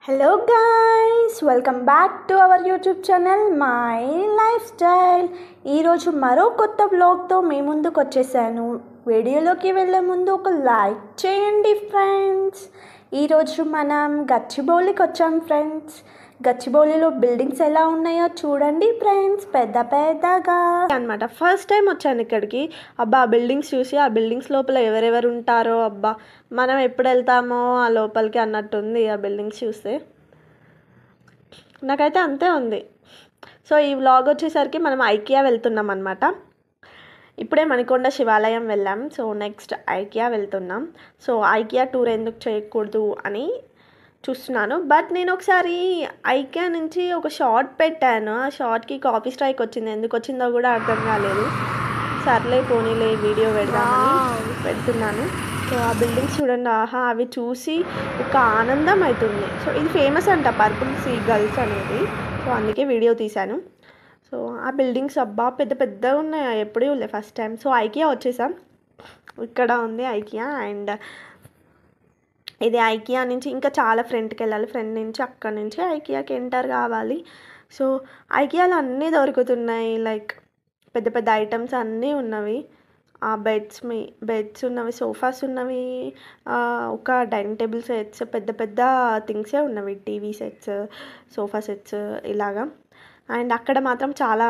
Hello guys, welcome back to our YouTube channel my life style. ఈరోజు మరో కొత్త బ్లాగ్తో మీ ముందుకు వచ్చేసాను. వీడియోలోకి వెళ్ళే ముందు ఒక లైక్ చేయండి ఫ్రెండ్స్. ఈరోజు మనం గచ్చిబౌలికి వచ్చాం ఫ్రెండ్స్. గచ్చిబౌలిలో బిల్డింగ్స్ ఎలా ఉన్నాయో చూడండి ఫ్రెండ్స్, పెద్ద పెద్దగా అనమాట. ఫస్ట్ టైం వచ్చాను ఇక్కడికి. అబ్బా, ఆ బిల్డింగ్స్ చూసి ఆ బిల్డింగ్స్ లోపల ఎవరెవరు ఉంటారో, అబ్బా మనం ఎప్పుడు వెళ్తామో ఆ లోపలికి అన్నట్టుంది ఆ బిల్డింగ్స్ చూస్తే. నాకైతే అంతే ఉంది. సో ఈ వ్లాగ్ వచ్చేసరికి మనం ఐకియా వెళ్తున్నాం అనమాట. ఇప్పుడే మణికొండ శివాలయం వెళ్ళాం. సో నెక్స్ట్ ఐకియా వెళ్తున్నాం. సో ఐకియా టూర్ ఎందుకు చేయకూడదు అని చూస్తున్నాను. బట్ నేను ఒకసారి ఐకియా నుంచి ఒక షార్ట్ పెట్టాను. ఆ షార్ట్కి కాపీ స్ట్రైక్ వచ్చింది. ఎందుకు వచ్చిందో కూడా అర్థం కాలేదు. సర్లే పోనీలే వీడియో పెడదామని పెడుతున్నాను. సో ఆ బిల్డింగ్స్ చూడండి, ఆహా, అవి చూసి ఒక ఆనందం అవుతుంది. సో ఇది ఫేమస్ అంట, పర్పుల్ సీ గర్ల్స్ అనేది. సో అందుకే వీడియో తీశాను. సో ఆ బిల్డింగ్స్ అబ్బా పెద్ద పెద్దగా ఉన్నాయి, ఎప్పుడూ లేదు, ఫస్ట్ టైం. సో ఐకియా వచ్చేసాం. ఇక్కడ ఉంది ఐకియా. అండ్ ఇది ఐకియా నుంచి ఇంకా చాలా ఫ్రంట్కి వెళ్ళాలి. ఫ్రంట్ నుంచి అక్కడ నుంచి ఐకియాకి ఎంటర్ కావాలి. సో ఐకియాలో అన్నీ దొరుకుతున్నాయి. లైక్ పెద్ద పెద్ద ఐటమ్స్ అన్నీ ఉన్నవి. బెడ్స్ ఉన్నవి, సోఫాస్ ఉన్నవి, ఒక డైనింగ్ టేబుల్ సెట్స్, పెద్ద పెద్ద థింగ్సే ఉన్నవి. టీవీ సెట్స్, సోఫా సెట్స్ ఇలాగా. అండ్ అక్కడ మాత్రం చాలా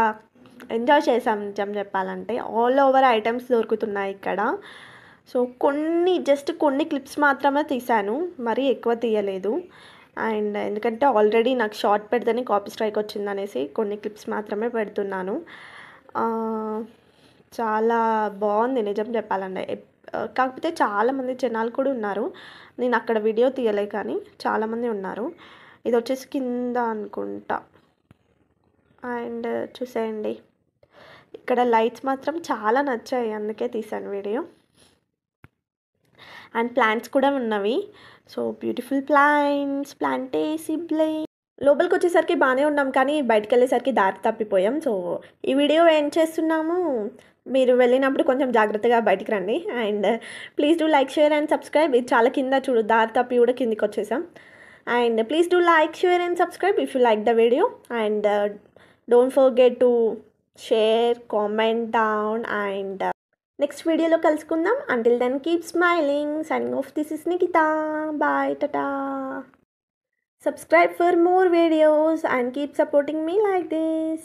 ఎంజాయ్ చేసాం నిజం చెప్పాలంటే. ఆల్ ఓవర్ ఐటమ్స్ దొరుకుతున్నాయి ఇక్కడ. సో జస్ట్ కొన్ని క్లిప్స్ మాత్రమే తీశాను, మరీ ఎక్కువ తీయలేదు. అండ్ ఎందుకంటే ఆల్రెడీ నాకు షార్ట్ పెడితేనే కాపీ స్ట్రైక్ వచ్చిందనేసి కొన్ని క్లిప్స్ మాత్రమే పెడుతున్నాను. చాలా బాగుంది నిజం చెప్పాలంటే. కాకపోతే చాలామంది జనాలు కూడా ఉన్నారు. నేను అక్కడ వీడియో తీయలే, కానీ చాలామంది ఉన్నారు. ఇది వచ్చేసి కింద అనుకుంటా. అండ్ చూసేయండి, ఇక్కడ లైట్స్ మాత్రం చాలా నచ్చాయి, అందుకే తీసాను వీడియో. అండ్ ప్లాంట్స్ కూడా ఉన్నవి. సో బ్యూటిఫుల్ ప్లాంటేసి లోపలికి వచ్చేసరికి బాగానే ఉన్నాం, కానీ బయటకు వెళ్ళేసరికి దారి తప్పిపోయాం. సో ఈ వీడియో ఏం చేస్తున్నాము, మీరు వెళ్ళినప్పుడు కొంచెం జాగ్రత్తగా బయటికి రండి. And please do like, share and subscribe. ఇది చాలా కింద చూడు, దారి తప్పి కూడా కిందికి వచ్చేసాం. And please do like, share and subscribe if you like the video. And don't forget to share, comment down. And next వీడియోలో కలుసుకుందాం. Until then keep smiling. Signing off. This is Nikhita. Bye, tata. Subscribe for more videos and keep supporting me like this.